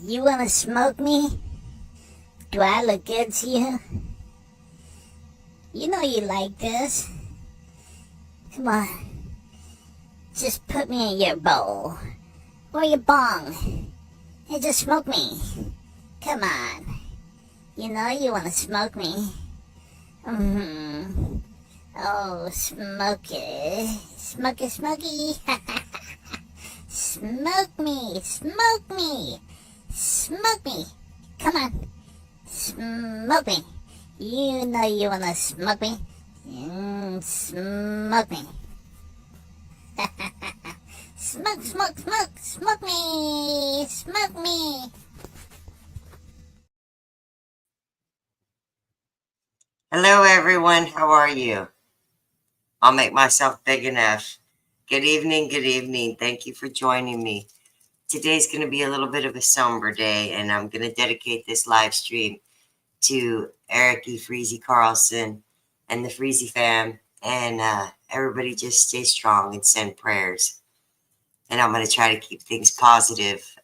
You wanna smoke me? Do I look good to you? You know you like this. Come on. Just put me in your bowl. Or your bong. And just smoke me. Come on. You know you wanna smoke me. Oh, smoky. Smoky, smoky. Smoke me. Smoke me. Smoke me. Come on. Smoke me. You know you wanna smoke me. Smoke me. Smoke, smoke, smoke. Smoke me. Smoke me. Hello everyone, how are you? I'll make myself big enough. Good evening, good evening. Thank you for joining me. Today's going to be a little bit of a somber day, and I'm going to dedicate this live stream to Eric E. Freezy Carlson and the Freezy fam. And everybody just stay strong and send prayers. And I'm going to try to keep things positive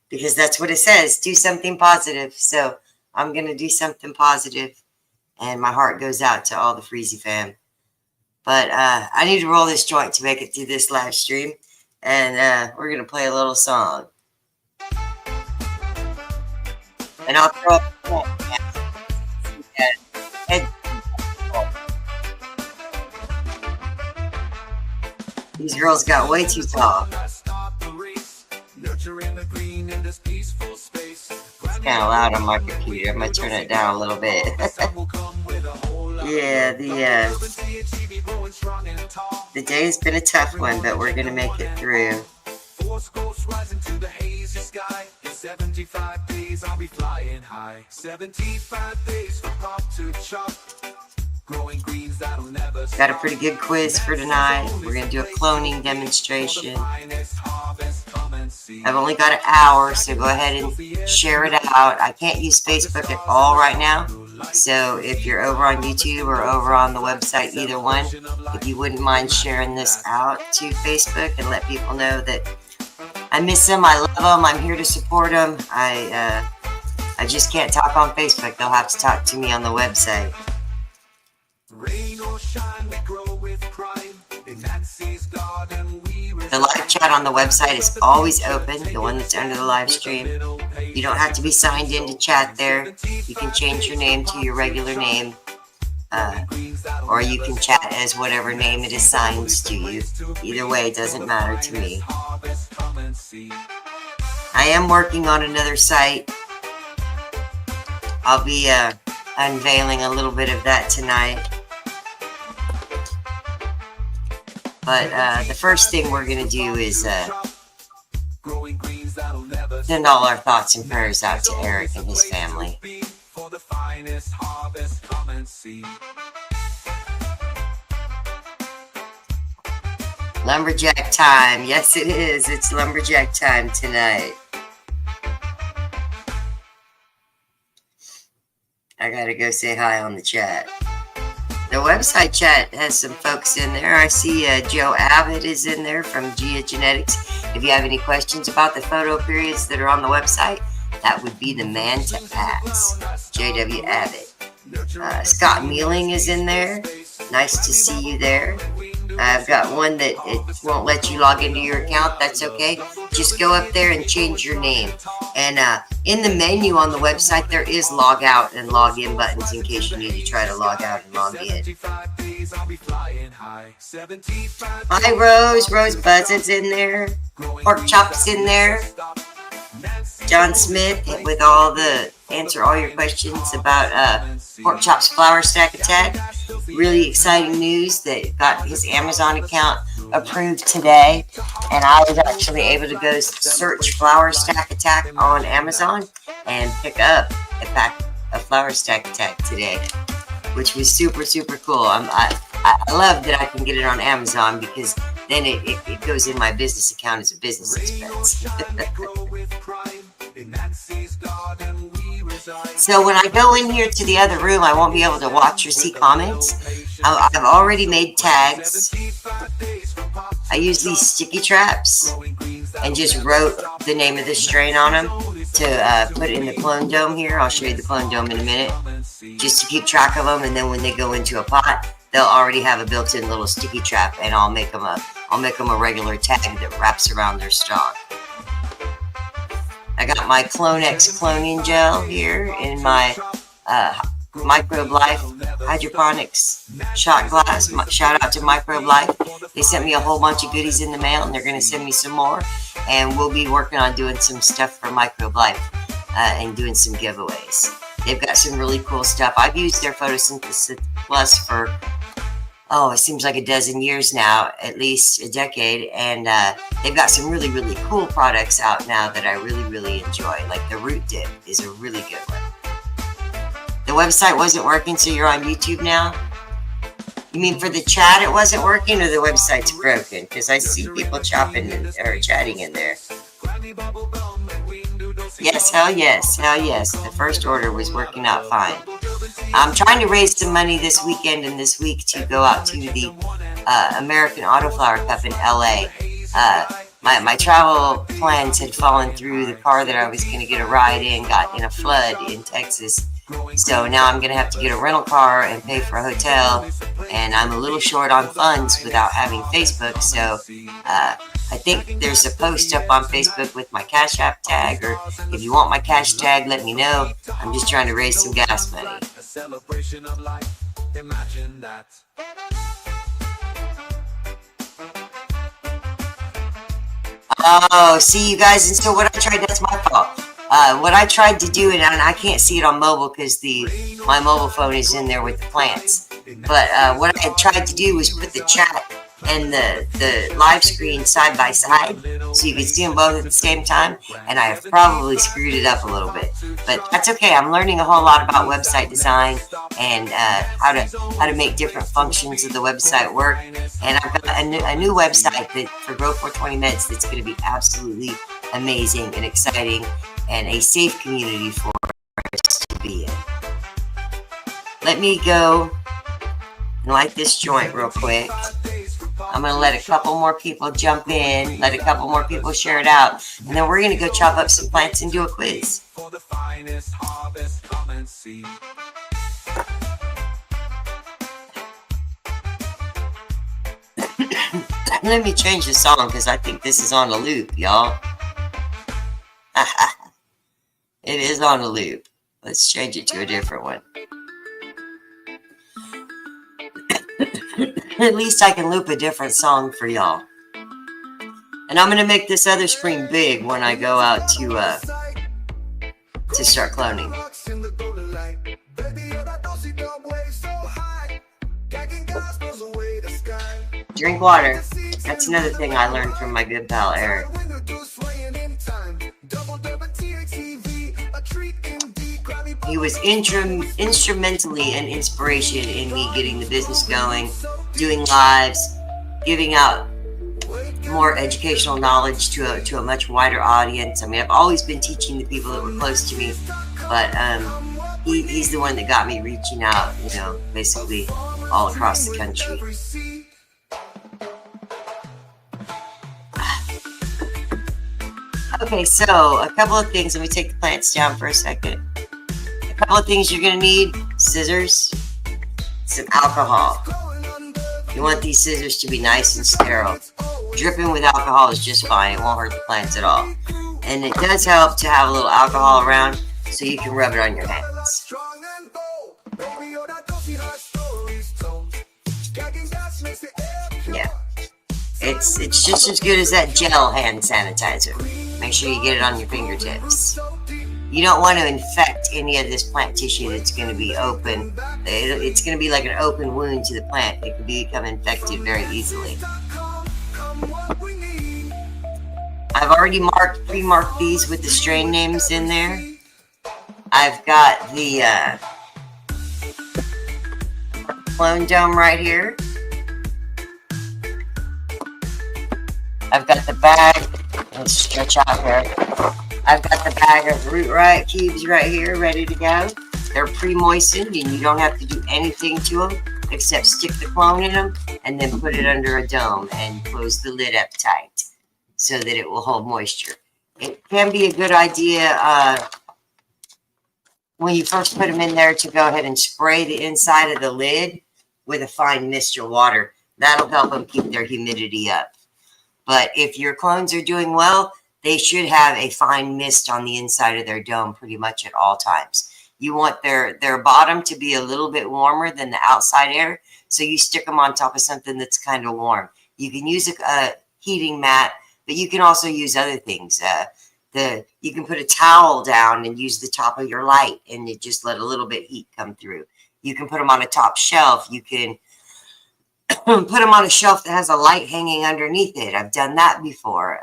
because that's what it says. Do something positive. So I'm going to do something positive. And my heart goes out to all the Freezy fam. But I need to roll this joint to make it through this live stream. And we're going to play a little song. And I'll throw up a These girls got way too tall. It's kind of loud on my computer. I'm going to turn it down a little bit. Yeah, the day has been a tough one, but we're going to make it through. 75 days I'll be flying high. 75 days from pop to chop. Growing greens that'll never stop. Got a pretty good quiz for tonight. We're going to do a cloning demonstration. I've only got an hour, so go ahead and share it out. I can't use Facebook at all right now. So if you're over on YouTube or over on the website, either one, if you wouldn't mind sharing this out to Facebook and let people know that I miss them, I love them, I'm here to support them. I just can't talk on Facebook. They'll have to talk to me on the website. The live chat on the website is always open, the one that's under the live stream. You don't have to be signed in to chat there. You can change your name to your regular name, or you can chat as whatever name it assigns to you. Either way, it doesn't matter to me. I am working on another site. I'll be unveiling a little bit of that tonight. But the first thing we're going to do is send all our thoughts and prayers out to Eric and his family. Lumberjack time. Yes, it is. It's lumberjack time tonight. I gotta go say hi on the chat. The website chat has some folks in there. I see Joe Abbott is in there from Gia Genetics. If you have any questions about the photo periods that are on the website, that would be the man to ask. J.W. Abbott. Scott Mealing is in there. Nice to see you there. I've got one that it won't let you log into your account. That's okay. Just go up there and change your name. And in the menu on the website, there is log out and log in buttons in case you need to try to log out and log in. Hi, Rose. Rose Buzzard's in there. Pork Chop's in there. John Smith with all the answer all your questions about Pork Chop's Flower Stack Attack. Really exciting news that got his Amazon account approved today, and I was actually able to go search Flower Stack Attack on Amazon and pick up a pack of Flower Stack Attack today, which was super cool. I love that I can get it on Amazon because then it goes in my business account as a business expense. So when I go in here to the other room, I won't be able to watch or see comments. I've already made tags. I use these sticky traps and just wrote the name of the strain on them. to put in the clone dome here. I'll show you the clone dome in a minute, just to keep track of them. And then when they go into a pot, they'll already have a built-in little sticky trap, and I'll make them a regular tag that wraps around their stock. I got my Clone X cloning gel here in my Microbe Life hydroponics shot glass. Shout out to Microbe Life. They sent me a whole bunch of goodies in the mail, and they're going to send me some more. And we'll be working on doing some stuff for Microbe Life and doing some giveaways. They've got some really cool stuff. I've used their Photosynthesis Plus for, it seems like a dozen years now, at least a decade. And they've got some really, really cool products out now that I really, really enjoy. Like the Root Dip is a really good one. The website wasn't working, so you're on YouTube now? You mean for the chat it wasn't working, or the website's broken? Because I see people chopping or chatting in there. Yes, hell yes, hell yes. The first order was working out fine. I'm trying to raise some money this weekend and this week to go out to the American Autoflower Cup in LA. My travel plans had fallen through. The car that I was going to get a ride in got in a flood in Texas. So now I'm going to have to get a rental car and pay for a hotel. And I'm a little short on funds without having Facebook. So I think there's a post up on Facebook with my Cash App tag. Or if you want my cash tag, let me know. I'm just trying to raise some gas money. Oh, see you guys. And so what I tried, that's my fault. What I tried to do, and I can't see it on mobile because my mobile phone is in there with the plants. But what I had tried to do was put the chat and the live screen side by side so you could see them both at the same time. And I have probably screwed it up a little bit, but that's okay. I'm learning a whole lot about website design and how to make different functions of the website work. And I've got a new website that for Grow 420 Meds that's going to be absolutely amazing and exciting, and a safe community for us to be in. Let me go and light this joint real quick. I'm going to let a couple more people jump in, let a couple more people share it out, and then we're going to go chop up some plants and do a quiz. Let me change the song because I think this is on a loop, y'all. It is on a loop. Let's change it to a different one. At least I can loop a different song for y'all. And I'm going to make this other screen big when I go out to start cloning. Drink water. That's another thing I learned from my good pal Eric. He was instrumentally an inspiration in me getting the business going, doing lives, giving out more educational knowledge to a much wider audience. I mean, I've always been teaching the people that were close to me, but he's the one that got me reaching out, basically all across the country. Okay, so a couple of things. Let me take the plants down for a second. A couple of things you're going to need: scissors, some alcohol. You want these scissors to be nice and sterile. Dripping with alcohol is just fine. It won't hurt the plants at all. And it does help to have a little alcohol around so you can rub it on your hands. Yeah. It's just as good as that gel hand sanitizer. Make sure you get it on your fingertips. You don't want to infect any of this plant tissue that's going to be open. It's going to be like an open wound to the plant. It can become infected very easily. I've already pre-marked these with the strain names in there. I've got the clone dome right here. I've got the bag. Let's stretch out here. I've got the bag of root riot cubes right here, ready to go. They're pre-moistened, and you don't have to do anything to them except stick the clone in them and then put it under a dome and close the lid up tight so that it will hold moisture. it can be a good idea when you first put them in there to go ahead and spray the inside of the lid with a fine mist or water. That'll help them keep their humidity up. But if your clones are doing well, they should have a fine mist on the inside of their dome pretty much at all times. You want their bottom to be a little bit warmer than the outside air, so you stick them on top of something that's kind of warm. You can use a heating mat, but you can also use other things. You can put a towel down and use the top of your light, and you just let a little bit heat come through. You can put them on a top shelf. You can put them on a shelf that has a light hanging underneath it. I've done that before.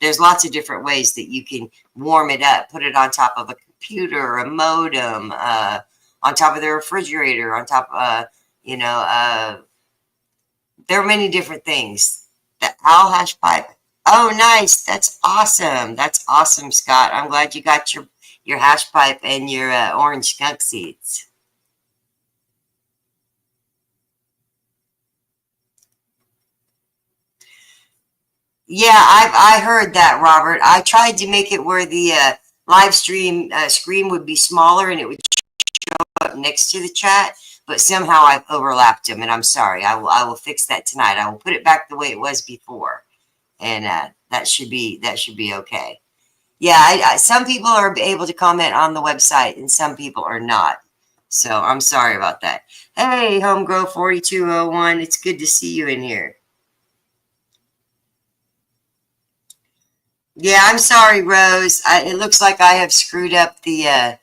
There's lots of different ways that you can warm it up. Put it on top of a computer or a modem, on top of the refrigerator, on top there are many different things. The owl hash pipe. Oh, nice. That's awesome. That's awesome, Scott. I'm glad you got your hash pipe and your orange skunk seeds. Yeah, I heard that, Robert. I tried to make it where the live stream screen would be smaller and it would show up next to the chat, but somehow I've overlapped them, and I'm sorry. I will fix that tonight. I will put it back the way it was before, and that should be okay. Yeah, some people are able to comment on the website, and some people are not. So I'm sorry about that. Hey, Homegrow 4201, it's good to see you in here. Yeah, I'm sorry, Rose. It looks like I have screwed up the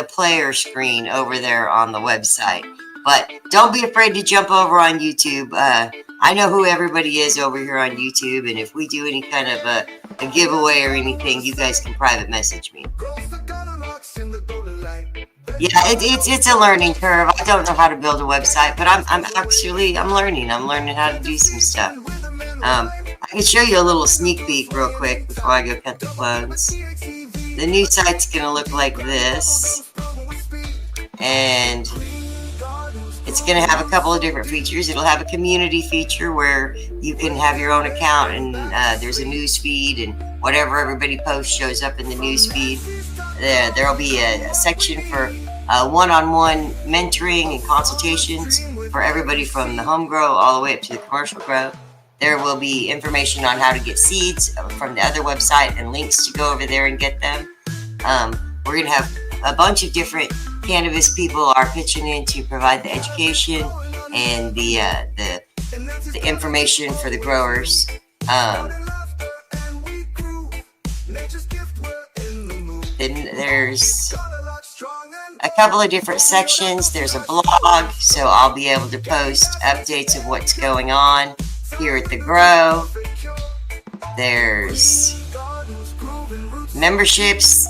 player screen over there on the website. But don't be afraid to jump over on YouTube. I know who everybody is over here on YouTube, and if we do any kind of a giveaway or anything, you guys can private message me. Yeah, it's a learning curve. I don't know how to build a website, but I'm learning. I'm learning how to do some stuff. I can show you a little sneak peek real quick before I go cut the clones. The new site's going to look like this. And it's going to have a couple of different features. It'll have a community feature where you can have your own account, and there's a news feed, and whatever everybody posts shows up in the news feed. There'll be a section for one-on-one mentoring and consultations for everybody from the home grow all the way up to the commercial grow. There will be information on how to get seeds from the other website and links to go over there and get them. We're going to have a bunch of different cannabis people are pitching in to provide the education and the information for the growers. Then there's a couple of different sections. There's a blog, so I'll be able to post updates of what's going on here at the grow. There's memberships.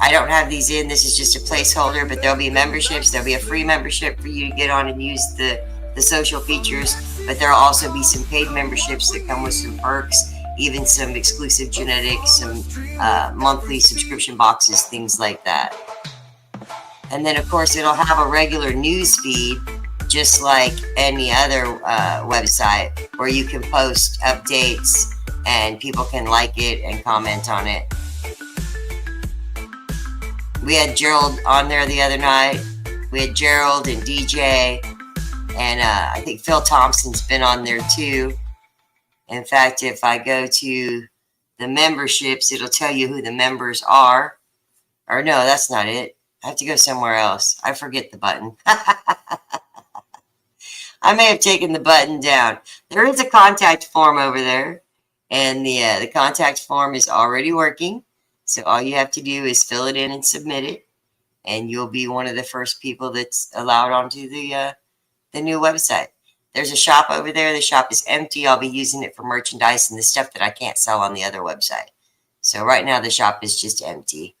I don't have these in. This is just a placeholder, but there'll be memberships. There'll be a free membership for you to get on and use the social features, but there'll also be some paid memberships that come with some perks, even some exclusive genetics, some monthly subscription boxes, things like that. And then, of course, it'll have a regular news feed, just like any other website, where you can post updates and people can like it and comment on it. We had Gerald on there the other night. We had Gerald and DJ, and I think Phil Thompson's been on there too. In fact, if I go to the memberships, it'll tell you who the members are. Or no, that's not it. I have to go somewhere else. I forget the button. I may have taken the button down. There is a contact form over there, and the contact form is already working. So all you have to do is fill it in and submit it, and you'll be one of the first people that's allowed onto the new website. There's a shop over there. The shop is empty. I'll be using it for merchandise and the stuff that I can't sell on the other website. So right now the shop is just empty.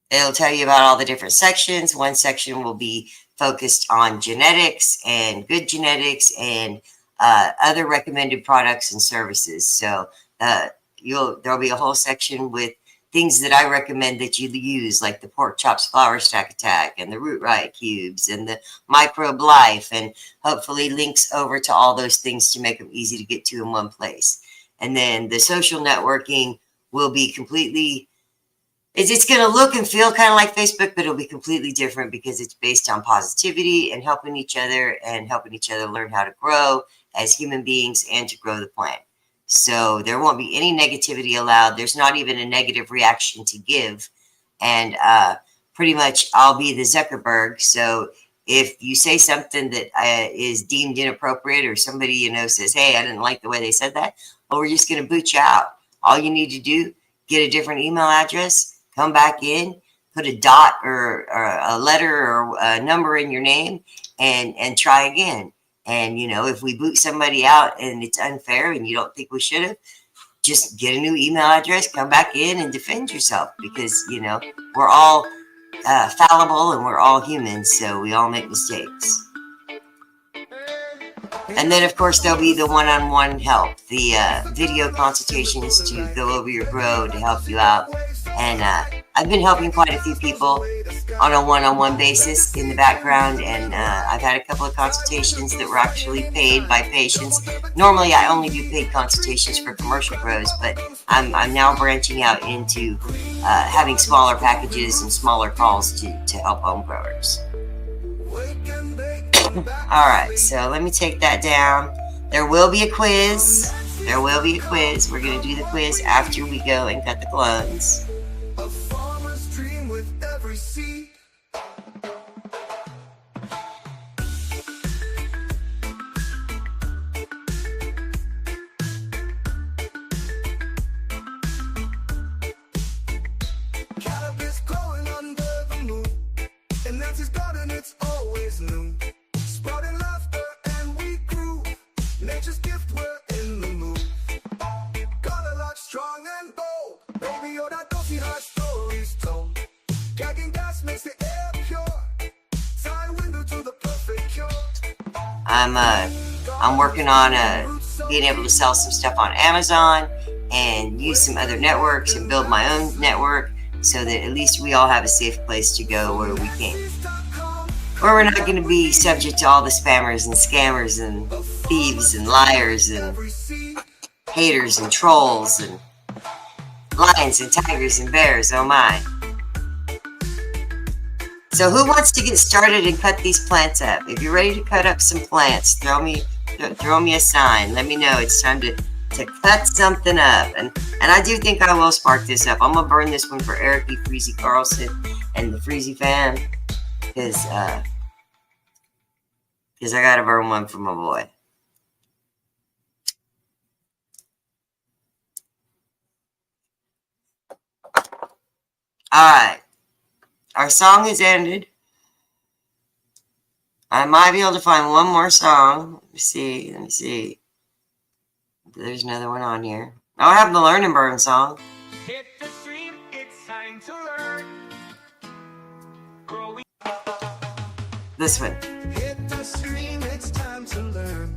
It'll tell you about all the different sections. One section will be focused on genetics and good genetics and other recommended products and services. So there'll be a whole section with things that I recommend that you use, like the Pork Chops Flour Stack Attack and the Root Riot Cubes and the Microbe Life, and hopefully links over to all those things to make them easy to get to in one place. And then the social networking will be completely, it's going to look and feel kind of like Facebook, but it'll be completely different because it's based on positivity and helping each other learn how to grow as human beings and to grow the plant. So there won't be any negativity allowed. There's not even a negative reaction to give. And pretty much I'll be the Zuckerberg. So if you say something that is deemed inappropriate, or somebody, you know, says, hey, I didn't like the way they said that, well, we're just going to boot you out. All you need to do, get a different email address, come back in, put a dot or a letter or a number in your name, and try again. And, you know, if we boot somebody out and it's unfair and you don't think we should have, just get a new email address, come back in and defend yourself, because, you know, we're all fallible and we're all humans, so we all make mistakes. And then, of course, there'll be the one-on-one help, the video consultations to go over your grow to help you out. And I've been helping quite a few people on a one-on-one basis in the background, and I've had a couple of consultations that were actually paid by patients. Normally, I only do paid consultations for commercial grows, but I'm now branching out into having smaller packages and smaller calls to help home growers. All right, so let me take that down. There will be a quiz. There will be a quiz. We're going to do the quiz after we go and cut the clones. A farmer's dream with every seed. Cannabis growing under the moon. In Nancy's garden, it's always new. Sprouting laughter and we grew. Nature's gift, we're in the mood. Got a lot strong and bold. Baby, oh, that don't see our stories told. Gagging gas makes the air pure. Tie window to the perfect cure. I'm working on being able to sell some stuff on Amazon and use some other networks and build my own network, so that at least we all have a safe place to go where we can, where we're not going to be subject to all the spammers and scammers and thieves and liars and haters and trolls and lions and tigers and bears. Oh my. So who wants to get started and cut these plants up? If you're ready to cut up some plants, throw me a sign. Let me know it's time to cut something up. And I do think I will spark this up. I'm going to burn this one for Eric E. Freezy Carlson and the Freezy fam, because I got to burn one for my boy. All right. Our song is ended. I might be able to find one more song. Let me see. There's another one on here. I have the Learn and Burn song. Hit the stream, it's time to learn. Growing. This one. Hit the stream, it's time to learn.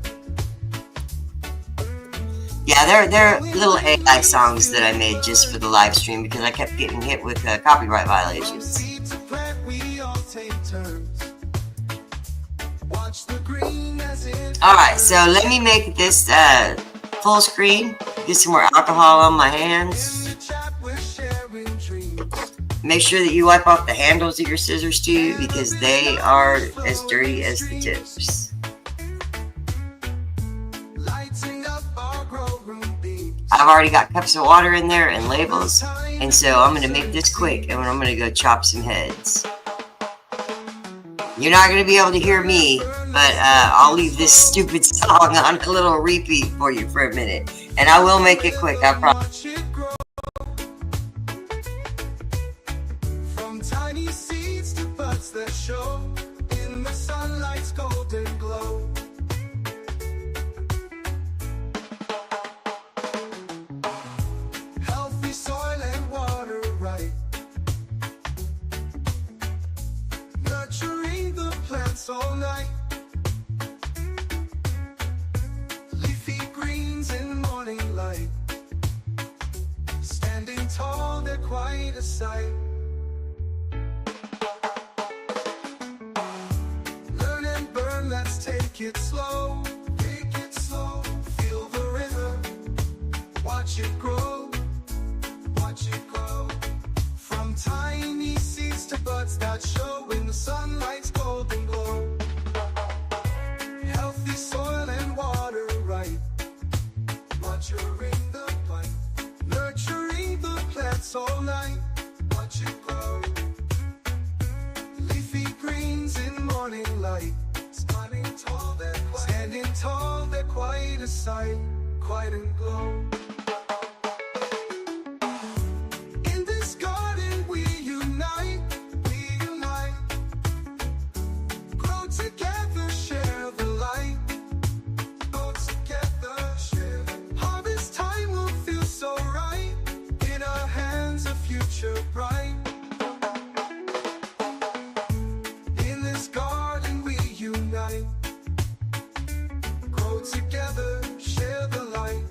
Yeah, they're little AI songs that I made just for the live stream because I kept getting hit with copyright violations. Alright, so let me make this full screen. Get some more alcohol on my hands. Make sure that you wipe off the handles of your scissors too, because they are as dirty as the tips. I've already got cups of water in there and labels, and so I'm going to make this quick, and I'm going to go chop some heads. You're not going to be able to hear me, but I'll leave this stupid song on a little repeat for you for a minute, and I will make it quick, I promise. From tiny seeds to buds that show in the sunlight's golden glow. Healthy soil and water right, nurturing the plants all night. Leafy greens in morning light, standing tall, they're quiet. quite a sight. Learn and burn, let's take it slow. Take it slow, feel the rhythm. Watch it grow, watch it grow. From tiny seeds to buds that show in the sunlight's golden glow. Healthy soil and water right, nurturing the plant, nurturing the plants all night. Watch it grow. Leafy greens in morning light, standing tall, they're quite a sight, quite a glow. In this garden we unite, grow together, share the light. Grow together, share. Harvest time will feel so right. In our hands a future bright. In this garden we unite, grow together, share the light.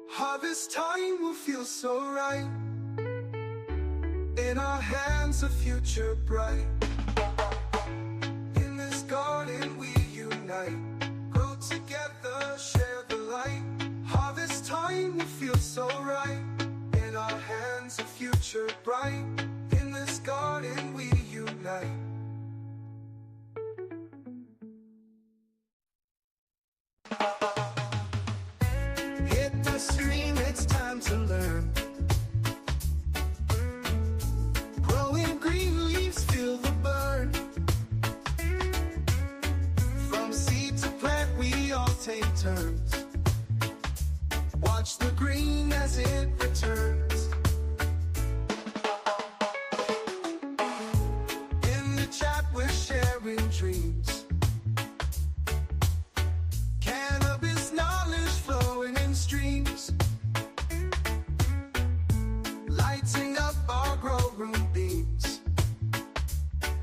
Harvest time will feel so right. In our hands a future bright. In this garden we unite, grow together, share the light. Harvest time will feel so right. In our hands a future bright. In this garden we unite. Hit the stream, it's time to learn. Growing green leaves, feel the burn. From seed to plant, we all take turns. Watch the green as it returns. In the chat, we're sharing dreams. Cannabis knowledge flowing in streams. Lighting up our grow room beams.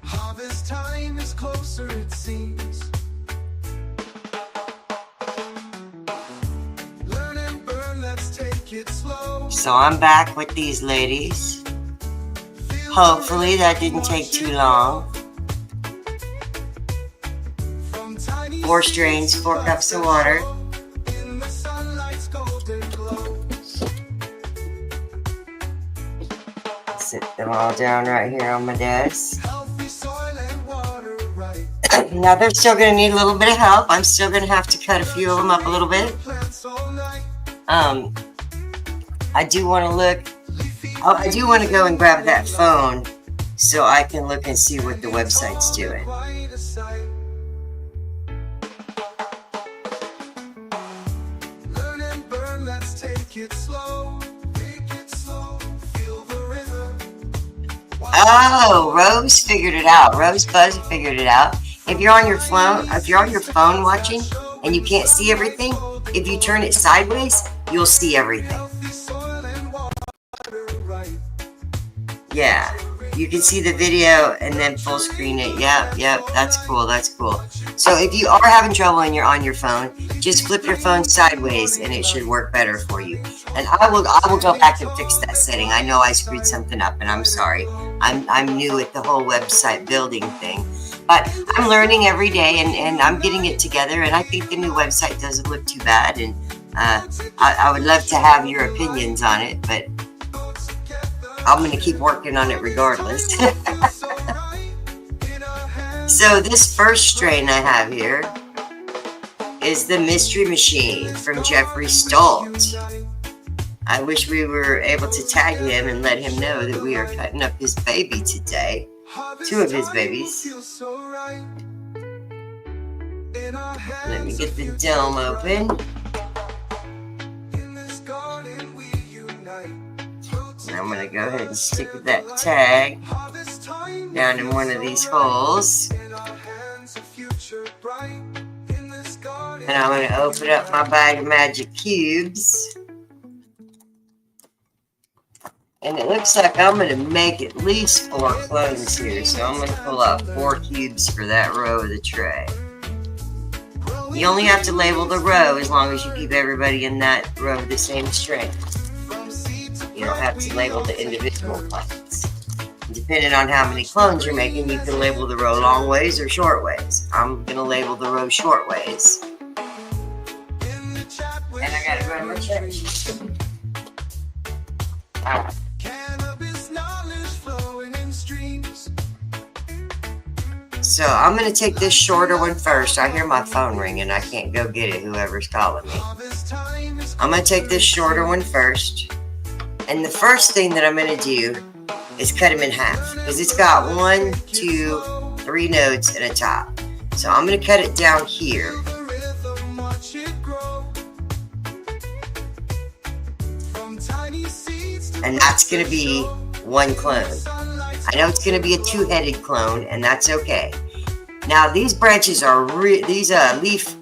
Harvest time is closer, it seems. Learn and burn, let's take it slow. So I'm back with these ladies. Hopefully that didn't take too long. 4 strains, 4 cups of water. In the sunlight's golden glow. Sit them all down right here on my desk. Healthy soil and water right. Now they're still going to need a little bit of help. I'm still going to have to cut a few of them up a little bit. Plants all night. I do want to look. Oh, I do want to go and grab that phone so I can look and see what the website's doing. Quite a sight. Learn and burn, let's take it slow. Take it slow, feel the rhythm. Oh, Rose figured it out. Rose Buzz figured it out. If you're on your phone watching and you can't see everything, if you turn it sideways, you'll see everything. Healthy soil and water right. Yeah, you can see the video and then full screen it. Yep, that's cool, that's cool. So if you are having trouble and you're on your phone, just flip your phone sideways and it should work better for you. And I will go back and fix that setting. I know I screwed something up and I'm sorry. I'm new at the whole website building thing. But I'm learning every day and I'm getting it together, and I think the new website doesn't look too bad, and I would love to have your opinions on it, but I'm going to keep working on it regardless. So this first strain I have here is the Mystery Machine from Jeffrey Stolt. I wish we were able to tag him and let him know that we are cutting up his baby today. 2 of his babies. Let me get the dome open. And I'm going to go ahead and stick that tag down in one of these holes. And I'm going to open up my bag of magic cubes. And it looks like I'm going to make at least 4 clones here. So I'm going to pull out 4 cubes for that row of the tray. You only have to label the row as long as you keep everybody in that row the same strength. You don't have to label the individual plants. Depending on how many clones you're making, you can label the row long ways or short ways. I'm going to label the row short ways. And I got to go to my church. So I'm going to take this shorter one first. I hear my phone ringing. I can't go get it, whoever's calling me. I'm going to take this shorter one first. And the first thing that I'm going to do is cut them in half. Because it's got 1, 2, 3 notes and a top. So I'm going to cut it down here. And that's going to be 1 clone. I know it's going to be a 2-headed clone, and that's okay. Now these branches are these leaf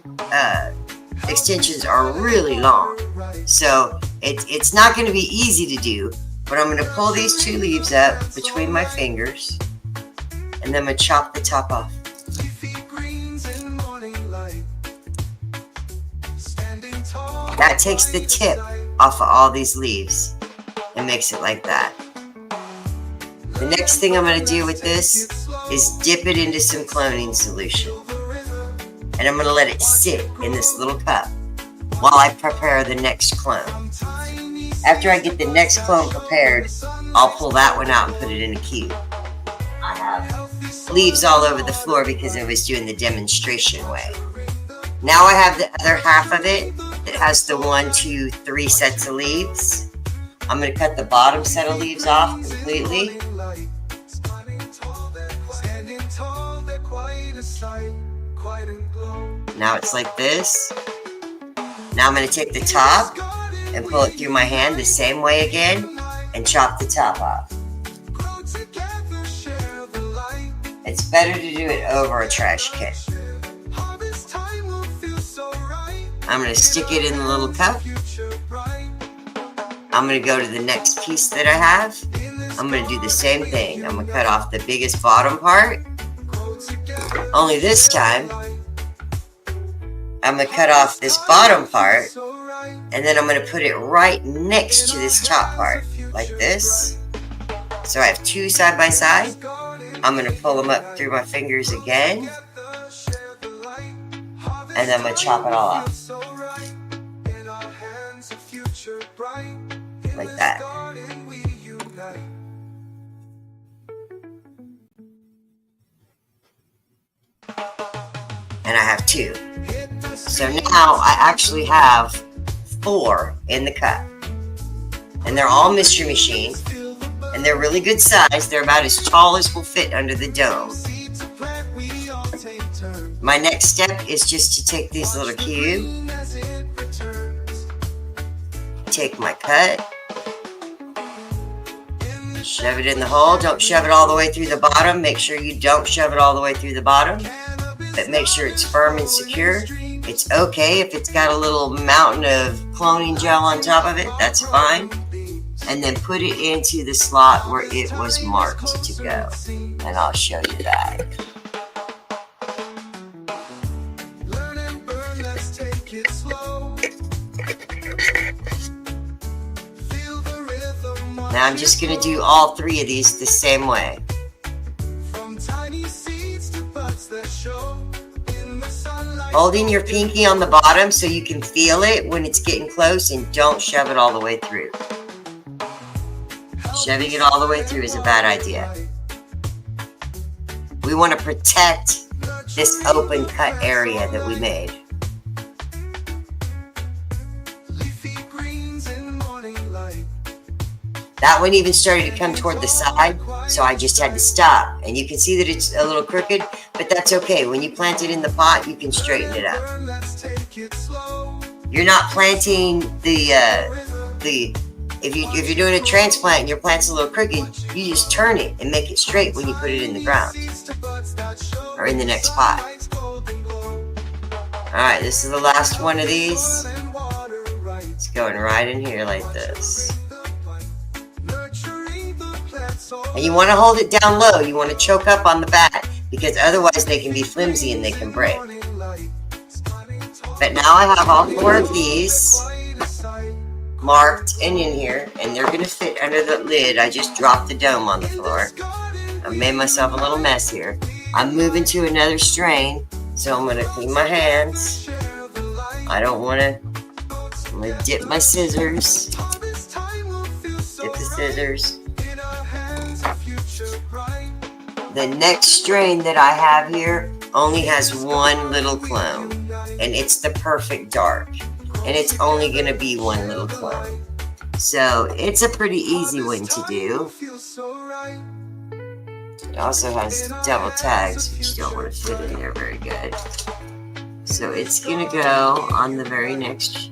extensions are really long, so it's not going to be easy to do. But I'm going to pull these 2 leaves up between my fingers, and then I'm going to chop the top off. That takes the tip off of all these leaves and makes it like that. The next thing I'm going to do with this is dip it into some cloning solution. And I'm going to let it sit in this little cup while I prepare the next clone. After I get the next clone prepared, I'll pull that one out and put it in a cube. I have leaves all over the floor because I was doing the demonstration way. Now I have the other half of it that has the 1, 2, 3 sets of leaves. I'm going to cut the bottom set of leaves off completely. Now it's like this. Now I'm going to take the top and pull it through my hand the same way again and chop the top off. It's better to do it over a trash can. I'm going to stick it in the little cup. I'm going to go to the next piece that I have. I'm going to do the same thing. I'm going to cut off the biggest bottom part. Only this time, I'm going to cut off this bottom part, and then I'm going to put it right next to this top part, like this. So I have 2 side by side. I'm going to pull them up through my fingers again, and then I'm going to chop it all off. Like that. And I have 2. So now I actually have 4 in the cup. And they're all Mystery Machine. And they're really good size. They're about as tall as will fit under the dome. My next step is just to take these little cubes. Take my cut. Shove it in the hole. Don't shove it all the way through the bottom. Make sure you don't shove it all the way through the bottom. But make sure it's firm and secure. It's okay if it's got a little mountain of cloning gel on top of it. That's fine. And then put it into the slot where it was marked to go. And I'll show you that. Now I'm just going to do all 3 of these the same way. Holding your pinky on the bottom so you can feel it when it's getting close, and don't shove it all the way through. Shoving it all the way through is a bad idea. We want to protect this open cut area that we made. That one even started to come toward the side, so I just had to stop. And you can see that it's a little crooked, but that's okay. When you plant it in the pot, you can straighten it up. You're not planting if you're doing a transplant and your plant's a little crooked, you just turn it and make it straight when you put it in the ground or in the next pot. All right, this is the last one of these. It's going right in here like this. And you want to hold it down low. You want to choke up on the back because otherwise they can be flimsy and they can break. But now I have all 4 of these. marked and in here, and they're gonna fit under the lid. I just dropped the dome on the floor. I made myself a little mess here. I'm moving to another strain, so I'm gonna clean my hands. I don't wanna, I'm gonna dip my scissors. Dip the scissors. The next strain that I have here only has one little clone, and it's the perfect dark, and it's only going to be one little clone. So it's a pretty easy one to do. It also has double tags, which don't want to fit in there very good. So it's going to go on the very next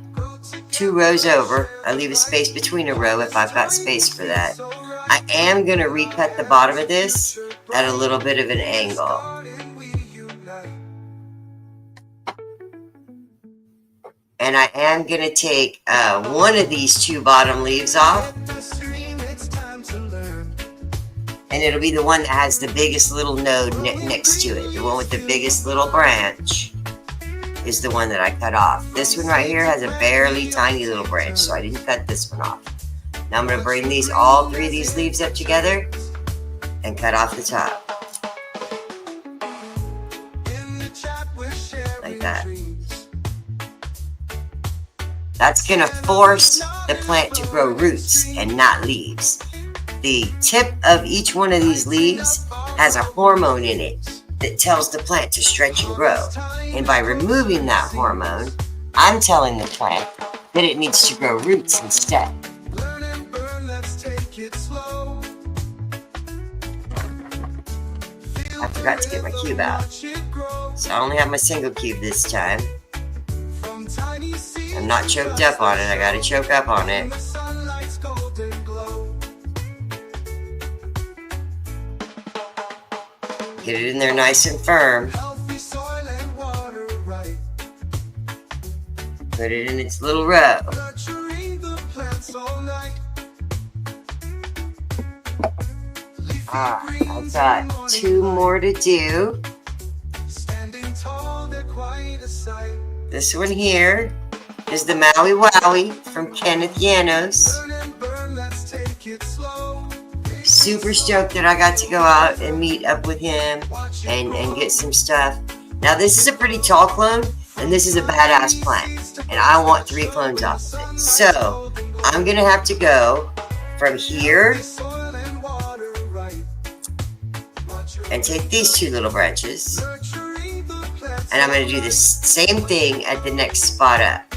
2 rows over. I leave a space between a row if I've got space for that. I am going to recut the bottom of this at a little bit of an angle. And I am going to take one of these 2 bottom leaves off. And it'll be the one that has the biggest little node next to it. The one with the biggest little branch is the one that I cut off. This one right here has a barely tiny little branch, so I didn't cut this one off. Now I'm going to bring these, all 3 of these leaves up together and cut off the top. Like that. That's going to force the plant to grow roots and not leaves. The tip of each one of these leaves has a hormone in it that tells the plant to stretch and grow. And by removing that hormone, I'm telling the plant that it needs to grow roots instead. I forgot to get my cube out. So I only have my single cube this time. I'm not choked up on it. I gotta choke up on it. Get it in there nice and firm. Put it in its little row. I've got 2 more to do. This one here is the Maui Wowie from Kenneth Llanos. Super stoked that I got to go out and meet up with him and get some stuff. Now this is a pretty tall clone, and this is a badass plant, and I want 3 clones off of it. So I'm gonna have to go from here and take these 2 little branches, and I'm going to do the same thing at the next spot up.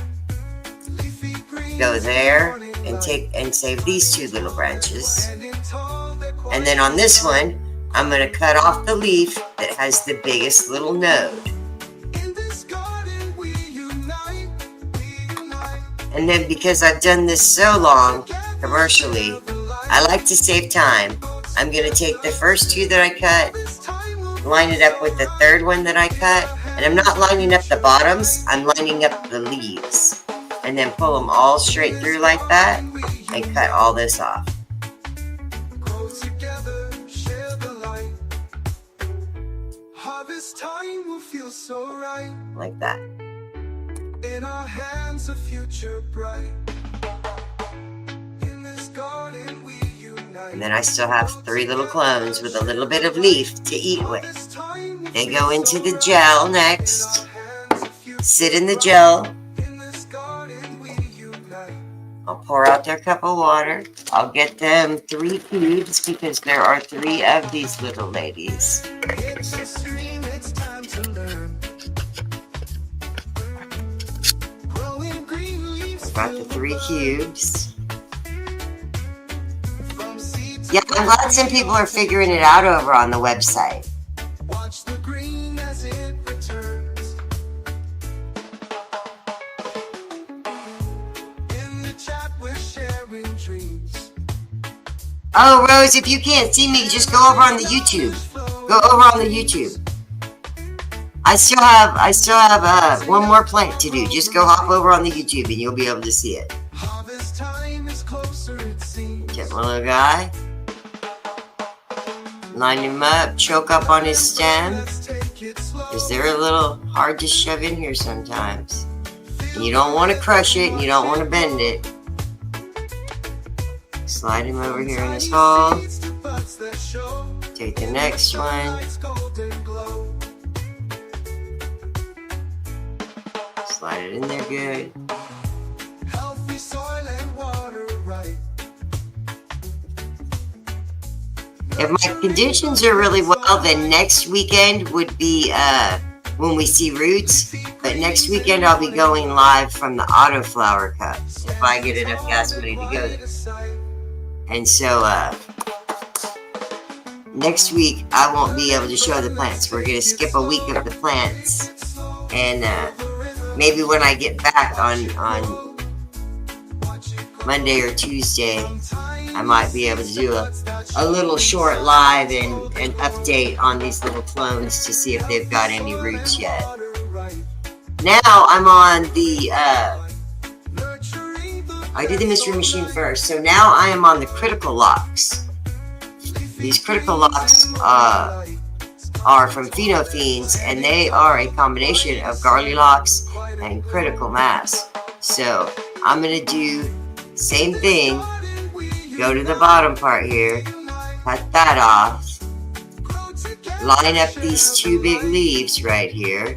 Go there and take and save these 2 little branches, and then on this one I'm going to cut off the leaf that has the biggest little node. And then because I've done this so long commercially, I like to save time. I'm going to take the first 2 that I cut, line it up with the 3rd one that I cut, and I'm not lining up the bottoms, I'm lining up the leaves. And then pull them all straight through like that, and cut all this off. Like that. In our hands, a future bright. In this garden we unite. And then I still have 3 little clones with a little bit of leaf to eat with. They go into the gel next. Sit in the gel. I'll pour out their cup of water. I'll get them 3 cubes because there are 3 of these little ladies. Got the 3 cubes. Yeah, I'm glad some people are figuring it out over on the website. Watch the green as it returns. In the chat we're sharing dreams. Oh, Rose, if you can't see me, just go over on the YouTube. Go over on the YouTube. I still have 1 more plant to do. Just go hop over on the YouTube and you'll be able to see it. Get my little guy. Line him up, choke up on his stem. Because they're a little hard to shove in here sometimes. And you don't want to crush it and you don't want to bend it. Slide him over here in this hole. Take the next one. Slide it in there good. Healthy soil and water right. If my conditions are really well, then next weekend would be when we see roots. But next weekend I'll be going live from the autoflower cup if I get enough gas money to go there. And so next week I won't be able to show the plants. We're gonna skip a week of the plants, and maybe when I get back on Monday or Tuesday, I might be able to do a little short live and an update on these little clones to see if they've got any roots yet. Now I'm on the, I did the mystery machine first, so now I am on the critical locks. These critical locks are from Phenophenes, and they are a combination of Garlylocks and critical mass. So I'm going to do same thing. Go to the bottom part here, cut that off, line up these two big leaves right here,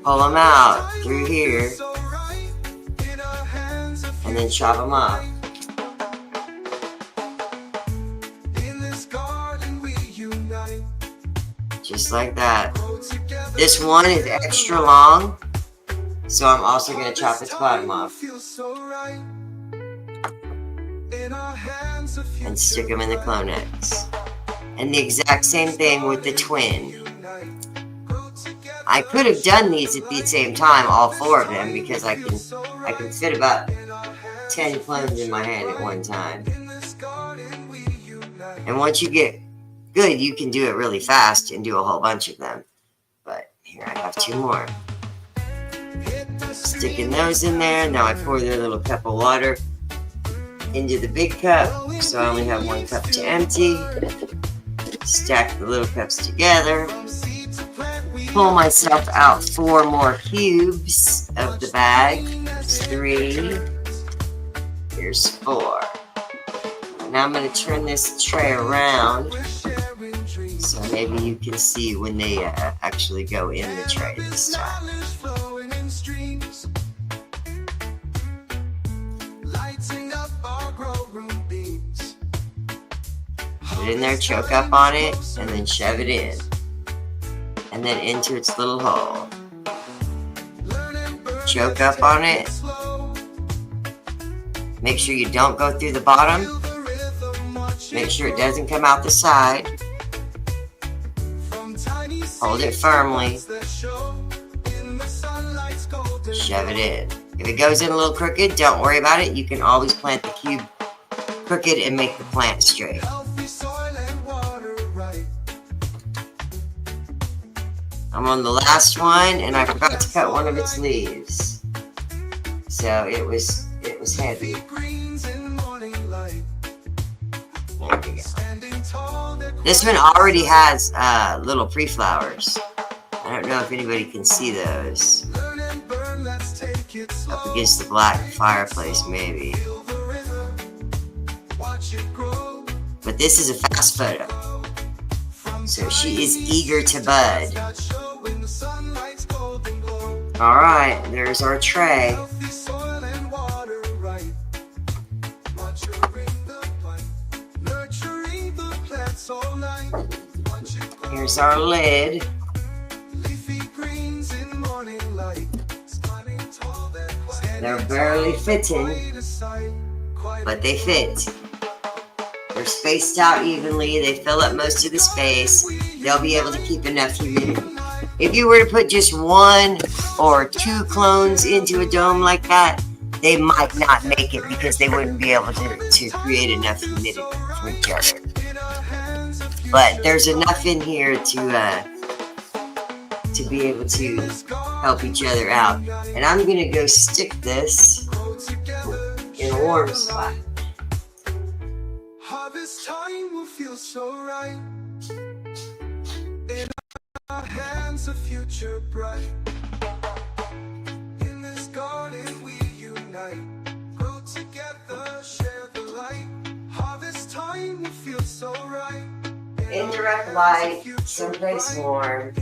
pull them out through here, and then chop them off. Just like that. This one is extra long, so I'm also going to chop its bottom off and stick them in the Clonex. And the exact same thing with the twin. I could have done these at the same time, all four of them, because I can fit about 10 clones in my hand at one time. And once you get good, you can do it really fast and do a whole bunch of them. But here I have two more. Sticking those in there. Now I pour their little cup of water into the big cup, so I only have one cup to empty. Stack the little cups together. Pull myself out 4 more cubes of the bag. There's 3. Here's 4. Now I'm going to turn this tray around so maybe you can see when they actually go in the tray this time. Put it in there, choke up on it, and then shove it in. And then into its little hole. Choke up on it. Make sure you don't go through the bottom. Make sure it doesn't come out the side. Hold it firmly. Shove it in. If it goes in a little crooked, don't worry about it. You can always plant the cube crooked and make the plant straight. I'm on the last one, and I forgot to cut one of its leaves. So it was heavy. There we go. This one already has little pre-flowers. I don't know if anybody can see those. Up against the black fireplace, maybe. But this is a fast photo. So she is eager to bud. Alright, there's our tray. Here's our lid. They're barely fitting, but they fit. They're spaced out evenly. They fill up most of the space. They'll be able to keep enough humidity. If you were to put just 1 or 2 clones into a dome like that, they might not make it because they wouldn't be able to create enough humidity for each other. But there's enough in here to be able to help each other out. And I'm going to go stick this in a warm spot. Harvest time will feel so right. In our hands, a future bright. In this garden we unite, grow together, share direct light, someplace warm.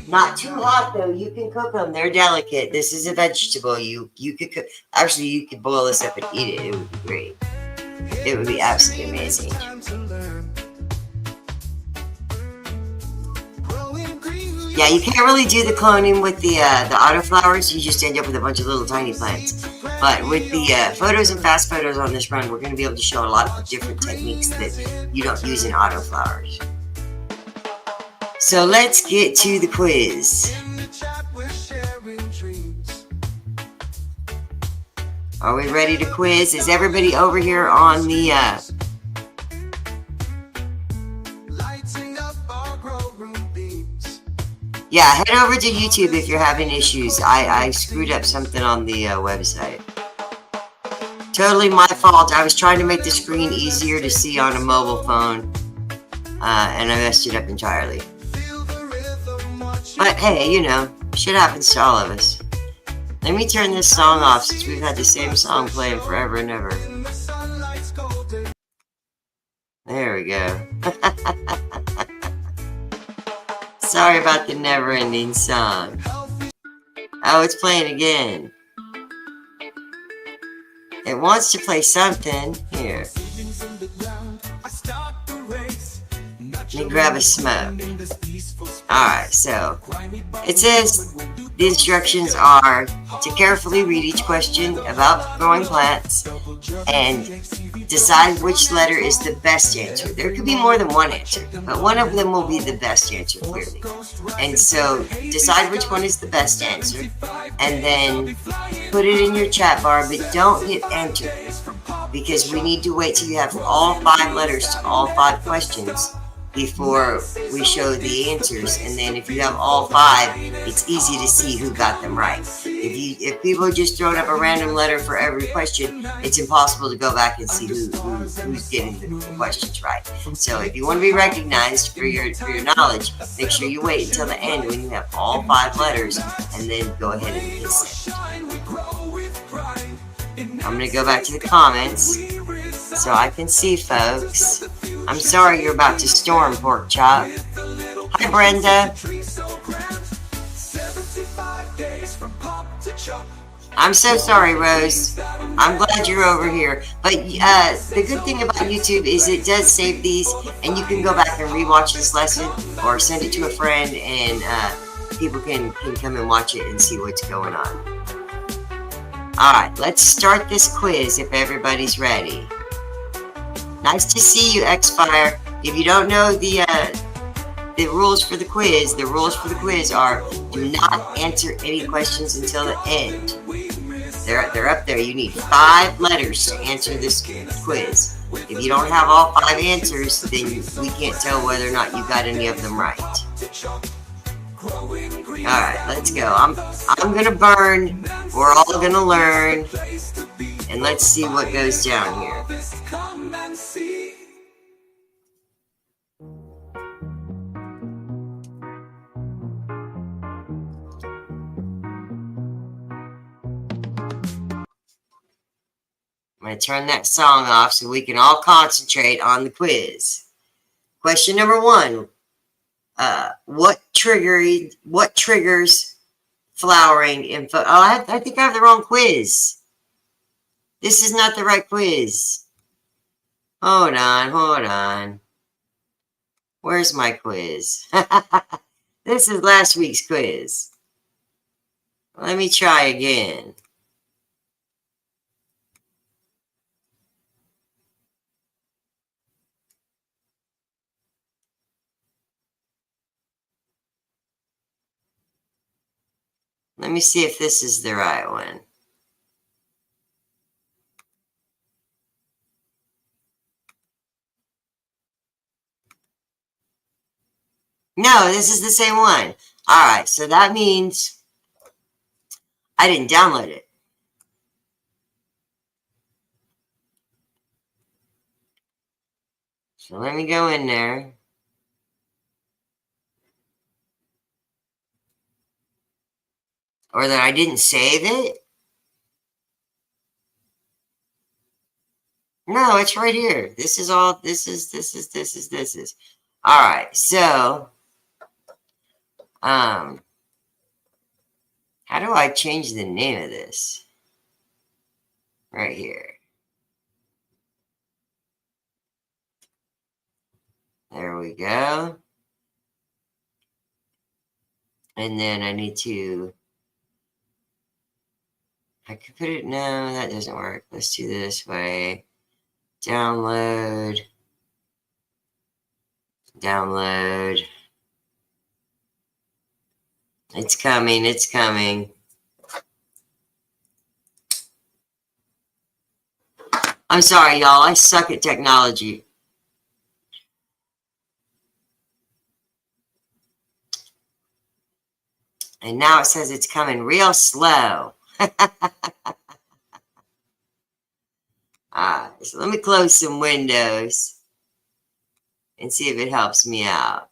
Not too hot though. You can cook them. They're delicate. This is a vegetable. You could cook. Actually, you could boil this up and eat it. It would be great. It would be absolutely amazing. Yeah, you can't really do the cloning with the autoflowers. You just end up with a bunch of little tiny plants. But with the photos and fast photos on this run, we're going to be able to show a lot of different techniques that you don't use in autoflowers. So let's get to the quiz. Are we ready to quiz? Is everybody over here on the yeah, head over to YouTube if you're having issues. I screwed up something on the website. Totally my fault. I was trying to make the screen easier to see on a mobile phone, and I messed it up entirely. But hey, you know, shit happens to all of us. Let me turn this song off since we've had the same song playing forever and ever. There we go. Sorry about the never-ending song. Oh, it's playing again. It wants to play something. Here. Let me grab a smoke. Alright, so it says the instructions are to carefully read each question about growing plants and decide which letter is the best answer. There could be more than one answer, but one of them will be the best answer, clearly. And so decide which one is the best answer, and then put it in your chat bar, but don't hit enter, because we need to wait till you have all 5 letters to all 5 questions before we show the answers. And then if you have all 5, it's easy to see who got them right. If people just throwing up a random letter for every question, it's impossible to go back and see who's getting the questions right. So if you want to be recognized for your knowledge, make sure you wait until the end when you have all 5 letters, and then go ahead and hit send. I'm going to go back to the comments so I can see folks. I'm sorry you're about to storm, Pork Chop. Hi, Brenda. I'm so sorry, Rose. I'm glad you're over here. But the good thing about YouTube is it does save these, and you can go back and rewatch this lesson or send it to a friend, and people can come and watch it and see what's going on. Alright, let's start this quiz if everybody's ready. Nice to see you, Xfire. If you don't know the rules for the quiz are: do not answer any questions until the end. They're up there. You need 5 letters to answer this quiz. If you don't have all 5 answers, then we can't tell whether or not you got any of them right. Alright, let's go. I'm gonna burn. We're all gonna learn. And let's see what goes down here. I'm going to turn that song off so we can all concentrate on the quiz. Question number 1. What triggers flowering in photo? Oh, I think I have the wrong quiz. This is not the right quiz. Hold on. Where's my quiz? This is last week's quiz. Let me try again. Let me see if this is the right one. No, this is the same one. Alright, so that means I didn't download it. So let me go in there. Or that I didn't save it. No, No, it's right here. This is all, this is. All right, so, how do I change the name of this? Right here. There we go. And then I need to, I could put it, no, that doesn't work. Let's do this way. Download. Download. It's coming, it's coming. I'm sorry, y'all. I suck at technology. And now it says it's coming real slow. So let me close some windows and see if it helps me out.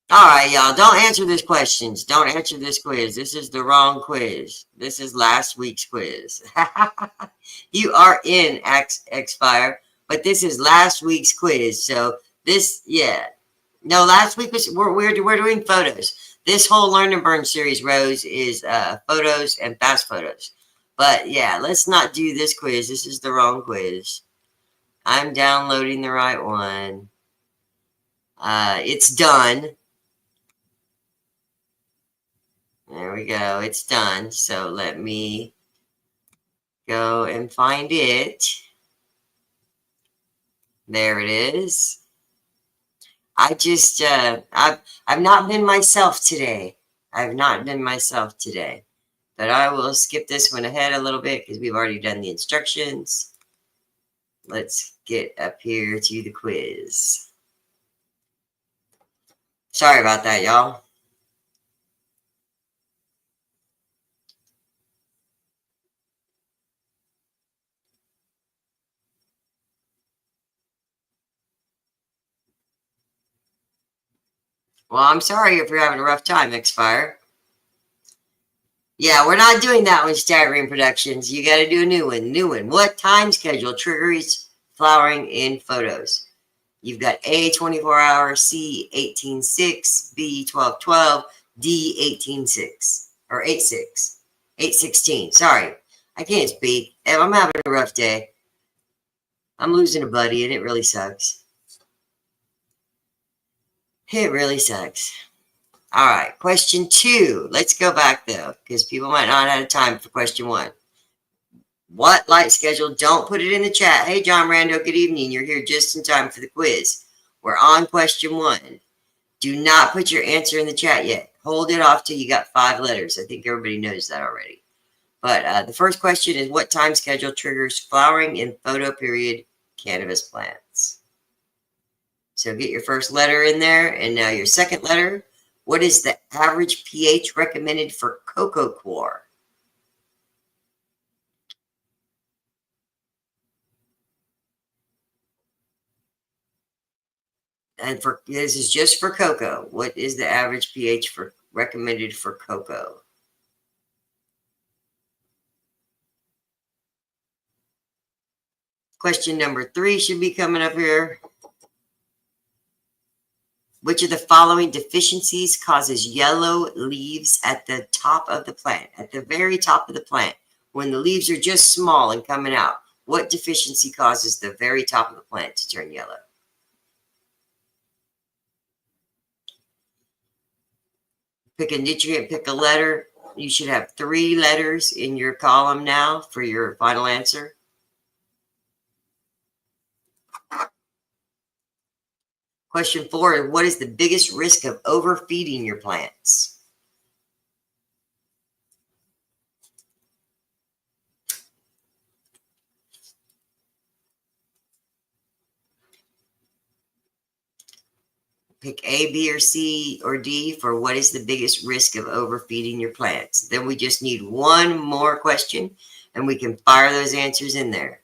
All right, y'all, don't answer these questions. Don't answer this quiz. This is the wrong quiz. This is last week's quiz. You are in Xfire, but this is last week's quiz. So this, yeah. No, last week was, we're doing photos. This whole Learn and Burn series, Rose, is photos and fast photos. But yeah, let's not do this quiz. This is the wrong quiz. I'm downloading the right one. It's done. There we go. It's done. So let me go and find it. There it is. I just, I've not been myself today. I've not been myself today. But I will skip this one ahead a little bit because we've already done the instructions. Let's get up here to the quiz. Sorry about that, y'all. Well, I'm sorry if you're having a rough time, Xfire. Yeah, we're not doing that one, Staggering Productions. You got to do a new one. New one. What time schedule triggers flowering in photos? You've got A, 24 hour, C, 18.6, B, 12.12, D, 18.6, or 8.6, 8.16. Sorry, I can't speak. I'm having a rough day. I'm losing a buddy, and it really sucks. It really sucks. All right, question 2. Let's go back, though, because people might not have time for question 1. What light schedule? Don't put it in the chat. Hey, John Rando, good evening. You're here just in time for the quiz. We're on question 1. Do not put your answer in the chat yet. Hold it off till you got 5 letters. I think everybody knows that already. But the first question is, what time schedule triggers flowering in photo period cannabis plants? So get your first letter in there, and now your second letter. What is the average pH recommended for cocoa coir? And for this is just for cocoa. What is the average pH for recommended for cocoa? Question number 3 should be coming up here. Which of the following deficiencies causes yellow leaves at the top of the plant, at the very top of the plant, when the leaves are just small and coming out? What deficiency causes the very top of the plant to turn yellow? Pick a nutrient, pick a letter. You should have 3 letters in your column now for your final answer. Question 4, what is the biggest risk of overfeeding your plants? Pick A, B, or C, or D for what is the biggest risk of overfeeding your plants. Then we just need one more question, and we can fire those answers in there.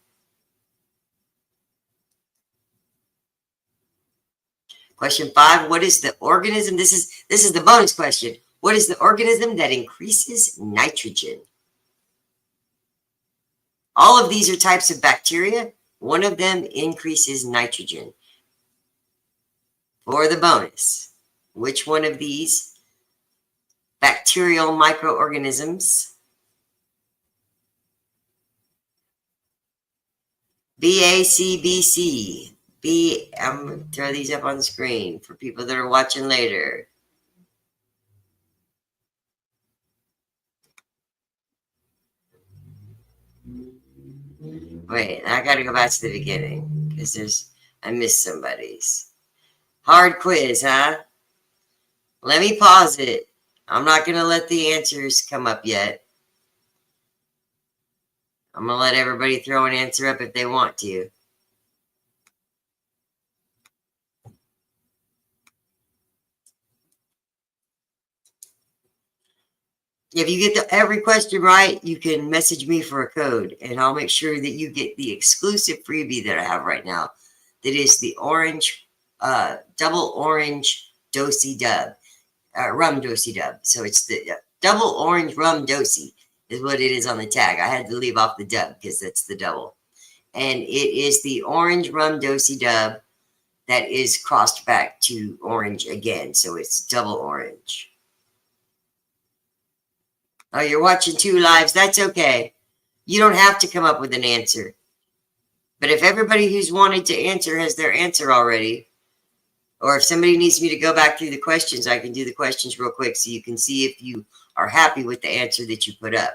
Question 5, what is the organism? This This is the bonus question. What is the organism that increases nitrogen? All of these are types of bacteria. One of them increases nitrogen. For the bonus, which one of these bacterial microorganisms? BACBC. I'm going to throw these up on the screen for people that are watching later. Wait, I got to go back to the beginning because I missed somebody's. Hard quiz, huh? Let me pause it. I'm not going to let the answers come up yet. I'm going to let everybody throw an answer up if they want to. If you get every question right, you can message me for a code, and I'll make sure that you get the exclusive freebie that I have right now. That is the orange, double orange dosey dub, rum dosey dub. So it's the double orange rum dosey is what it is on the tag. I had to leave off the dub because that's the double. And it is the orange rum dosey dub that is crossed back to orange again. So it's double orange. Oh, you're watching 2 lives. That's okay. You don't have to come up with an answer. But if everybody who's wanted to answer has their answer already, or if somebody needs me to go back through the questions, I can do the questions real quick so you can see if you are happy with the answer that you put up.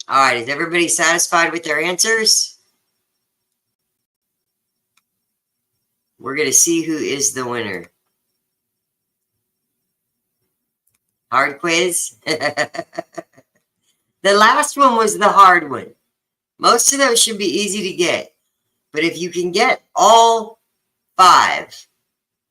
All right, is everybody satisfied with their answers? We're going to see who is the winner. Hard quiz. The last one was the hard one. Most of those should be easy to get. But if you can get all 5,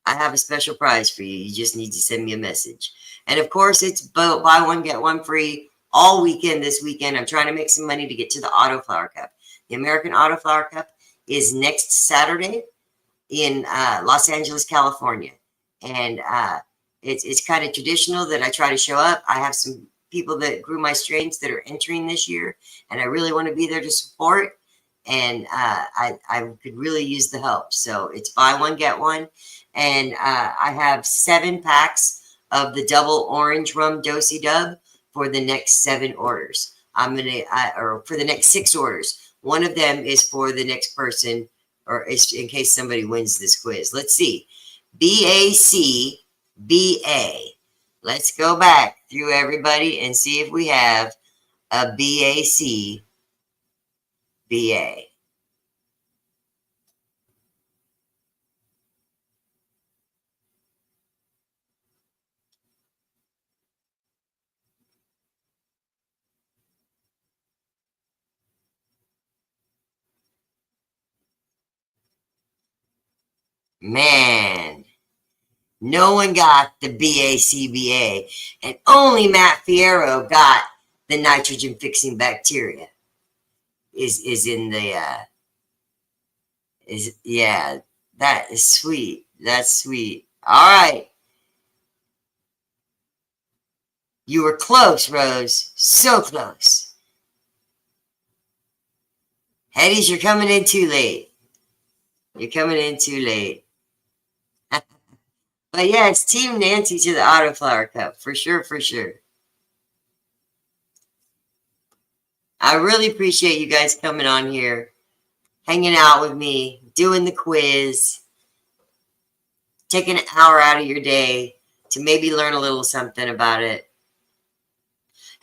I have a special prize for you. You just need to send me a message. And of course, it's buy one, get one free all weekend this weekend. I'm trying to make some money to get to the Autoflower Cup. The American Autoflower Cup is next Saturday in Los Angeles, California. And it's kind of traditional that I try to show up. I have some people that grew my strains that are entering this year, and I really want to be there to support. And I could really use the help. So it's buy one, get one. And I have 7 packs of the double orange rum dosey dub for the next 7 orders. Or for the next 6 orders. One of them is for the next person, or in case somebody wins this quiz. Let's see. BACBA. Let's go back through everybody and see if we have a BACBA. Man, no one got the BACBA, and only Matt Fierro got the nitrogen fixing bacteria. Is in the yeah, that is sweet. That's sweet. All right. You were close, Rose. So close. Hetties, you're coming in too late. You're coming in too late. But yeah, it's Team Nancy to the Autoflower Cup. For sure, for sure. I really appreciate you guys coming on here, hanging out with me, doing the quiz, taking an hour out of your day to maybe learn a little something about it.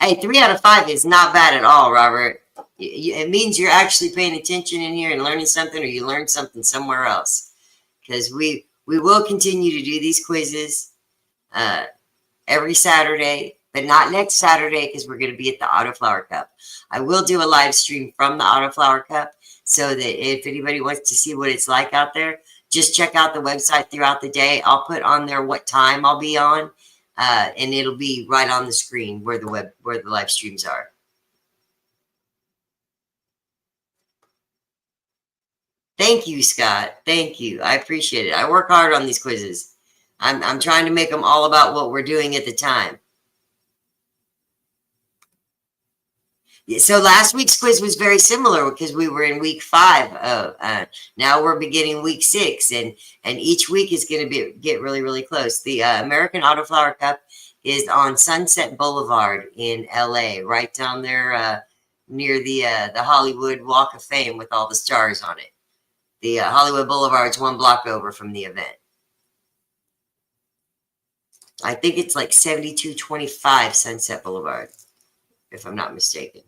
Hey, 3 out of 5 is not bad at all, Robert. It means you're actually paying attention in here and learning something, or you learned something somewhere else. Because we will continue to do these quizzes. every Saturday, but not next Saturday because we're going to be at the Autoflower Cup. I will do a live stream from the Autoflower Cup so that if anybody wants to see what it's like out there, just check out the website throughout the day. I'll put on there what time I'll be on, and it'll be right on the screen where the live streams are. Thank you, Scott. Thank you. I appreciate it. I work hard on these quizzes. I'm trying to make them all about what we're doing at the time. So last week's quiz was very similar because we were in week 5. Now we're beginning week 6, and each week is going to get really, really close. The American Autoflower Cup is on Sunset Boulevard in LA, right down there near the Hollywood Walk of Fame with all the stars on it. The Hollywood Boulevard's 1 block over from the event. I think it's like 7225 Sunset Boulevard, if I'm not mistaken.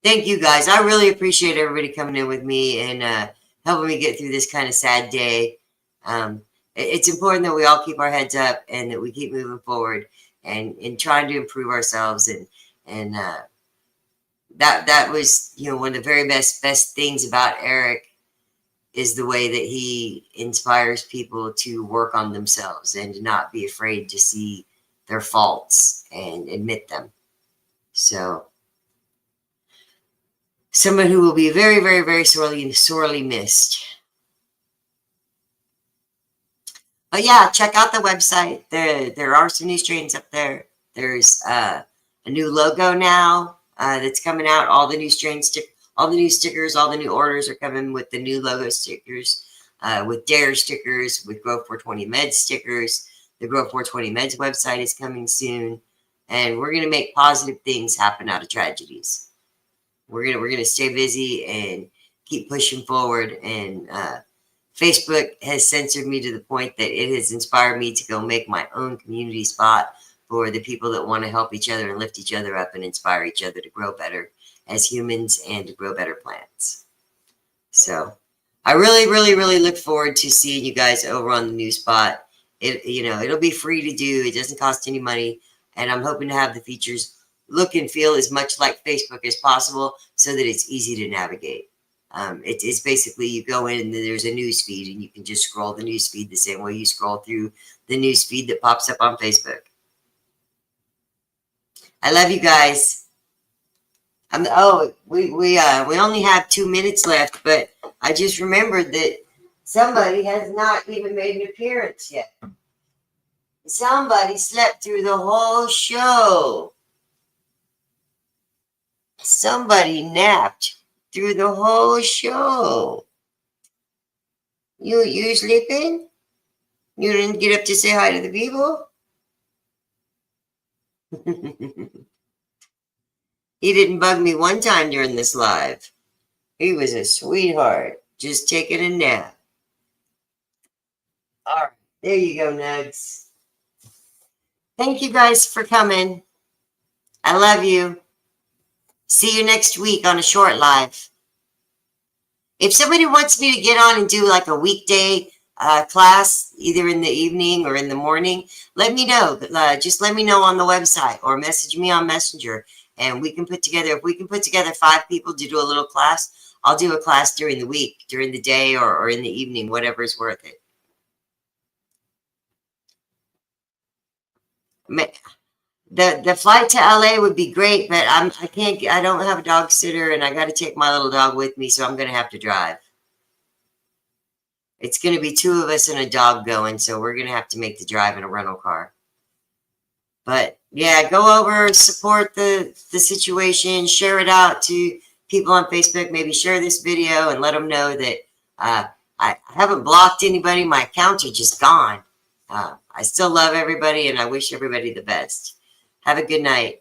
Thank you, guys. I really appreciate everybody coming in with me and helping me get through this kind of sad day. It's important that we all keep our heads up and that we keep moving forward and trying to improve ourselves. And that was, you know, one of the very best things about Eric is the way that he inspires people to work on themselves and to not be afraid to see their faults and admit them. So, someone who will be very, very, very sorely missed. But yeah, check out the website. There are some new strains up there. There's a new logo now that's coming out. All the new strains, all the new stickers, all the new orders are coming with the new logo stickers, with DARE stickers, with Grow 420 Meds stickers. The Grow 420 Meds website is coming soon, and we're gonna make positive things happen out of tragedies. We're gonna stay busy and keep pushing forward. And Facebook has censored me to the point that it has inspired me to go make my own community spot for the people that want to help each other and lift each other up and inspire each other to grow better as humans and to grow better plants. So I really, really, really look forward to seeing you guys over on the new spot. It'll be free to do. It doesn't cost any money, and I'm hoping to have the features look and feel as much like Facebook as possible so that it's easy to navigate. It's basically you go in and there's a news feed and you can just scroll the news feed the same way you scroll through the news feed that pops up on Facebook. I love you guys. We only have 2 minutes left, but I just remembered that somebody has not even made an appearance yet. Somebody slept through the whole show. Somebody napped through the whole show. You sleeping? You didn't get up to say hi to the people? He didn't bug me one time during this live. He was a sweetheart, just taking a nap. All right, there you go, Nugs. Thank you guys for coming. I love you. See you next week on a short live. If somebody wants me to get on and do like a weekday class, either in the evening or in the morning, let me know. Just let me know on the website or message me on Messenger, and we can put together, if we can put together 5 people to do a little class, I'll do a class during the week, during the day or in the evening, whatever is worth it. The flight to LA would be great, but I don't have a dog sitter, and I got to take my little dog with me, so I'm going to have to drive. It's going to be 2 of us and a dog going, so we're going to have to make the drive in a rental car. But yeah, go over, support the situation, share it out to people on Facebook. Maybe share this video and let them know that I haven't blocked anybody. My accounts are just gone. I still love everybody, and I wish everybody the best. Have a good night.